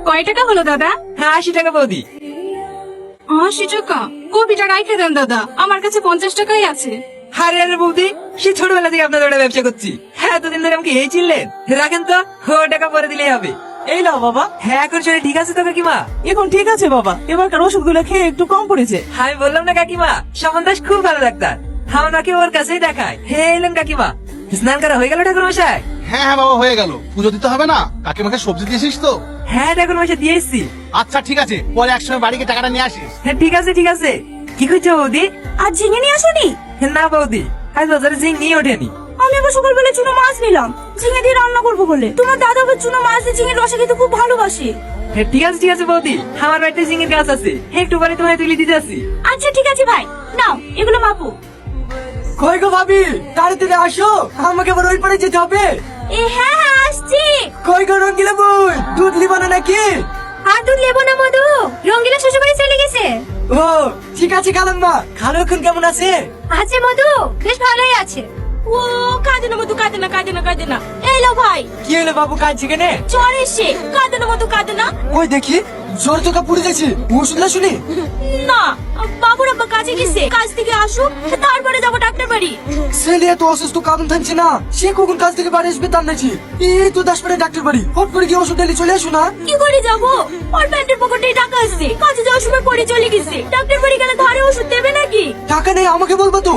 কয় টাকা হলো দাদা? 80 টাকা বৌদি। 80 টাকা? কপিটা রাইখে দেন দাদা, আমার কাছে 50 টাকাই আছে। আরে আরে বৌদি, সে ছোটবেলা থেকে আপনাদের ওটা ব্যবসা করছি। হ্যাঁ, এতদিন ধরে আমাকে এই চিনলেন? রাখেন তো, টাকা পরে দিলেই হবে। এই নাও বাবা। হ্যাঁ, এখন শরীর ঠিক আছে তো কাকিমা? এখন ঠিক আছে বাবা, এবারকার ওষুধগুলো খেয়ে একটু কম পড়েছে। আমি বললাম না কাকিমা, স্বপন দাস খুব ভালো ডাক্তার, আমাকে ওর কাছেই দেখায়। হে এলেন কাকিমা, স্নান করা হয়ে গেল ঠাকুর মশাই? হ্যাঁ হ্যাঁ বাবা, হয়ে গেল। পুজো দিতে হবে না? কাকিমাকে সবজি দিয়েছিস তো? হ্যাঁ ঠাকুর মশাই দিয়ে এসছি। আচ্ছা ঠিক আছে, পরে একসময় বাড়িকে টাকাটা নিয়ে আসিস। হ্যাঁ ঠিক আছে ঠিক আছে। কি করছো বৌদি? আর ঝিঙে নিয়ে আসোনি? না বৌদি, আজ বাজারে ঝিঙে নিয়ে ওঠেনি। আমি আবার সকালবেলা চুনো মাছ নিলাম, ঝিঙে দিয়ে রান্না করবো বলে। তোমার দাদা আবার চুনো মাছ দিয়ে ঝিঙের রসা খেতে খুব ভালোবাসে। হ্যাঁ ঠিক আছে বৌদি, আমার বাড়িতে ঝিঙের গাছ আছে, একটু পরে তোমায় তুলে দিতে আসি। আচ্ছা ঠিক আছে ভাই, নাও এগুলো মাপো। কই গো ভাবি, তাড়াতাড়ি আসো, আমাকে আবার ওই পারে যেতে হবে। হ্যাঁ আসছি। কই গো রঙ্গিলা বই, দুধ লিবা না নাকি? আর দুধ লেবো না মধু, রঙ্গিলা শ্বশুরবাড়ি চলে গেছে। ও ঠিক আছে কালাম মা, খালো এখন কেমন আছে? আছে মধু, বেশ ভালোই আছে। ও কাঁদে না মধু, কাঁদে না। এই লো ভাই। কি হলো বাবু, কাঁদছে কেনে? জ্বর এসে, কাঁদে না মধু, কাঁদে না। ওই দেখি জ্বর তো পুড়ে যাচ্ছে, ওষুধ না শুনি। না, বাবুর আব্বা কাজে গেছে, কাজ থেকে আসুক তারপরে যাবো ডাক্তার বাড়ি। ছেলে এত অসুস্থ কারণ থাকছে না, সে কখন কাজ থেকে বাড়ি আসবে তার নাকি? এই তো 10 মিনিট ডাক্তার বাড়ি, হট করে গিয়ে ওষুধ দিলে চলে আসো না। কি করে যাবো? ওর প্যান্টের পকেটে টাকা আছে, কাজে যাওয়ার সময় পরে চলে গেছে। ডাক্তার বাড়ি গেলে ধারে ওষুধ দেবে নাকি? টাকা নেই আমাকে বলবো তো?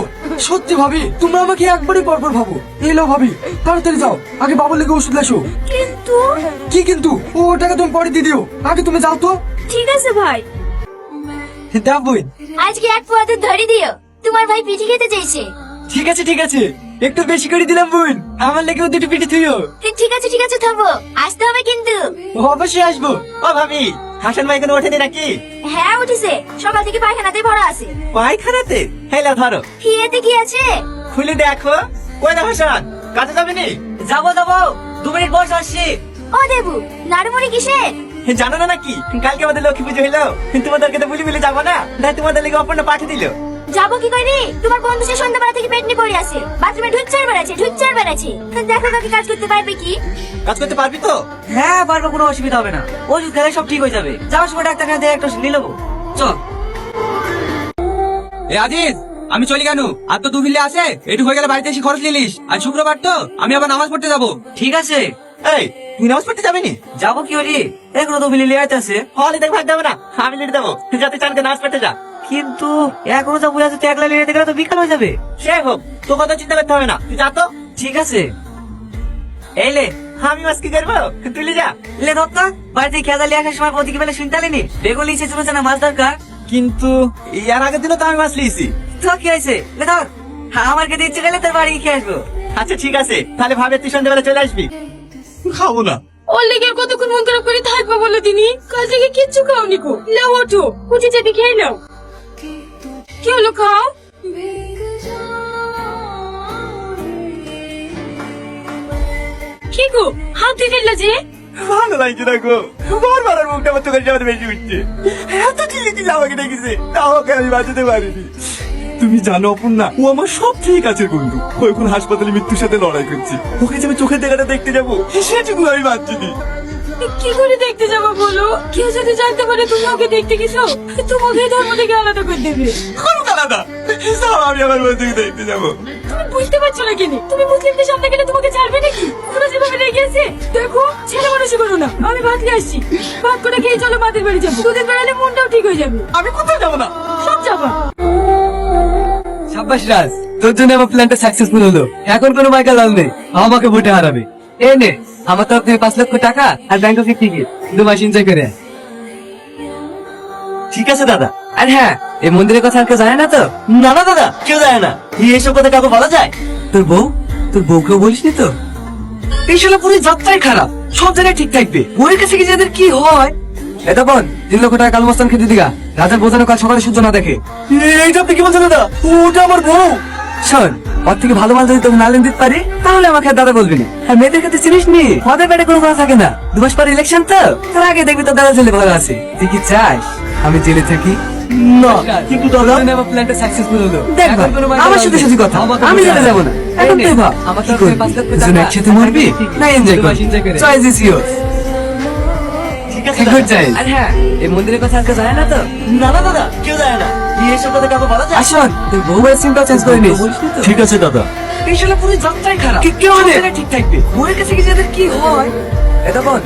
সত্যি ভাবি, তোমরা আমাকে একবারই পরপর ভাবো। এলো ভাবি, তাড়াতাড়ি যাও, আগে বাবার লেগে ওষুধ আসো। কিন্তু কি কিন্তু? ও টাকা তুমি পরে দিয়ে দিও, আগে তুমি যাও তো। ঠিক আছে ভাই। দাও বই। আজকে এক পোয়া দুধ ধরে দিও, তোমার ভাই পিঠে খেতে চাইছে। ঠিক আছে, একটু বেশি করে দিলাম বোন, আমার লেগে দুটো পিঠে থুইও। ঠিক আছে থামো, আসতে হবে কিন্তু। অবশ্যই আসবো। ও ভাবি, হাসান ভাই কোনো ওঠেনি নাকি? হ্যাঁ উঠেছে, সকাল থেকে পায়খানাতে ভরা আছে। পায়খানাতে? হেলা ধরো, এতে কি আছে? খুলে দেখো। কই না হাসান, কাজে যাবে নি? যাবো 2 মিনিট বস, আসছি। ও দেবু, নাড়ুমুড়ি কিসের? জানো না নাকি, কালকে আমাদের লক্ষ্মী পুজো হইলো, তোমাদেরকে তো বলে যাবো না, তাই তোমাদের লেগে অপর্ণা পাঠিয়ে দিল। যাবো কি করে? তোমার বন্ধু সে সন্ধ্যাবেলা থেকে পেট নিয়ে পড়ে আছে, বাথরুমে ঢুকচার বেড়াচ্ছে। দেখো কাকে কাজ করতে পারবে কি? কাজ করতে পারবি তো? হ্যাঁ পারবো, কোনো অসুবিধা হবে না। ওষুধ খেলে সব ঠিক হয়ে যাবে। যাওয়ার সময় ডাক্তার খানে একটা ওষুধ নিয়ে নেবো। চল। এ আজিজ, আমি চলি কেন? আর তো 2 বিল্লে আছে, এটু হয়ে গেলে বাড়িতে এসে খরচ নিলিস। আজ শুক্রবার তো, আমি আবার নামাজ পড়তে যাবো। ঠিক আছে। এই, তুই নামাজ পড়তে যাবি নি? যাবো কি হলি, এখনো তো বিলি লিয়াতে আছে। হলে দেখ ভাগ দেবো না, আমি লিখে দেবো, যাতে চানকে নামাজ পড়তে যা। কিন্তু এখনো যা বুঝা যাচ্ছে, একলা লিয়ে গেলে তো বিকাল হয়ে যাবে। সে হোক, তো কথা চিন্তা করতে হবে না, তুই যা তো। ঠিক আছে। এই লে, আমি মাছ কি করবো, তুই যা। লে দত্তা, বাড়িতে খেয়াল লিয়ে আসার সময় প্রতীকে বেলা শুনতে আলিনি? বেগুন লিখে চলেছে না মাছ দরকার। কিন্তু এর আগের দিনও তো আমি মাছ লিয়েছি। তো কি হয়েছে, লে ধর, আমার খেতে ইচ্ছে গেলে তোর বাড়ি খেয়ে আসবো। আচ্ছা ঠিক আছে, তাহলে ভাবে তুই সন্ধ্যাবেলা চলে আসবি। খাবো না। ওর লেগে কতক্ষণ মন খারাপ করে থাকবো বলো তিনি? কাল থেকে কিচ্ছু খাওনি গো। নাও ওঠো, উঠে যেতে খেয়ে নাও। কি হলো, খাও। কি গো, হাত দিয়ে ফেললা যে? ভালো লাগছে না গো, বারবার আর মুখটা আমার চোখের সামনে বেশি উঠছে। এত চিল্লি আমাকে ডেকেছে, তাও ওকে আমি বাঁচাতে পারিনি। তুমি জানো অপর্ণা, ও আমার সব থেকে কাছের বন্ধু। ও এখন হাসপাতালে মৃত্যুর সাথে লড়াই করছে। ওকে যে আমি চোখের দেখাটা দেখতে যাবো, সেটুকু আমি ভাবছিনি। কি করে দেখতে যাবো বলো? কেউ যদি জানতে পারে তুমি ওকে দেখতে গেছো, তোমাকে ধর্ম থেকে আলাদা করে দেবে। আলাদা আমি আমার বন্ধুকে দেখতে যাবো। তুমি বুঝতে পারছো না কেন? তুমি মুসলিমদের সামনে গেলে তোমাকে ছাড়বে নাকি? ওরা যেভাবে রেগে আছে, দেখো ছেলে মানুষই করো না। আমি ভাত খেয়ে আসছি, ভাত করে খেয়ে চলো মাদের বাড়ি যাবো। দুদিন বেড়ালে মনটাও ঠিক হয়ে যাবে। আমি কোথাও যাবো না। সব যাবা। সাব্বাস রাজ, তোর জন্য আমার প্ল্যানটা সাকসেসফুল হলো। এখন কোনো মাইকা লাল নেই, আমাকে ভোটে হারাবে। এই নে, আমার তরফ থেকে 5 লক্ষ টাকা আর ব্যাংক অফ টিকিট, 2 মাস এনজয় করে। ঠিক আছে দাদা। আর হ্যাঁ, এই মন্দিরের কথা আর কেউ জানে না তো? না না দাদা, কেউ জানে না। এইসব কথা কাউকে বলা যায়? তোর বউকেও বলিসনি তো? এই শালা পুরো যাত্রাই খারাপ, সব জায়গায় ঠিক থাকবে, বউয়ের কাছে গিয়ে যাদের কি হয়। এটা বোন, 3 লক্ষ টাকা কালমস্তান খেতে দিগা, রাজার বোঝানো কাল সকালে সূর্য না দেখে। এইটা আপনি কি বলছেন দাদা? ওটা আমার বউ। শোন, ওর থেকে ভালো মাল যদি তোকে না লেন দিতে পারি, তাহলে আমাকে আর দাদা বলবি না। আর মেয়েদের কাছে চিনিস নি, ওদের পেটে কোনো কথা থাকে না। 2 মাস পরে ইলেকশন তো, তার আগে দেখবি তোর দাদা ছেলে ভালো আছে। তুই কি চাস আমি জেলে থাকি? না, কিন্তু দাদা আমার প্ল্যানটা সাকসেসফুল হলো। দেখ ভাই, আমার সাথে সাথে কথা, আমি জেলে যাব না। এখন তুই ভাব, কি করবি? দুজন একসাথে মরবি না এনজয় করবি? Choice is your. ঠিক আছে গুড চাইল্ড। আর হ্যাঁ, এই মন্দিরের কথা আজকে জানে না তো? না না দাদা, কেউ যায় না। এসব কথা কাউকে বলা যায়? আসুন, তুই বউয়ের সিমটা চেঞ্জ করে নিস। ঠিক আছে দাদা। এই শালা পুরো যাত্রাই খারাপ। কেউ ঠিক থাকবে, বউয়ের কাছে গিয়ে যাদের কি হয়? এটা বল।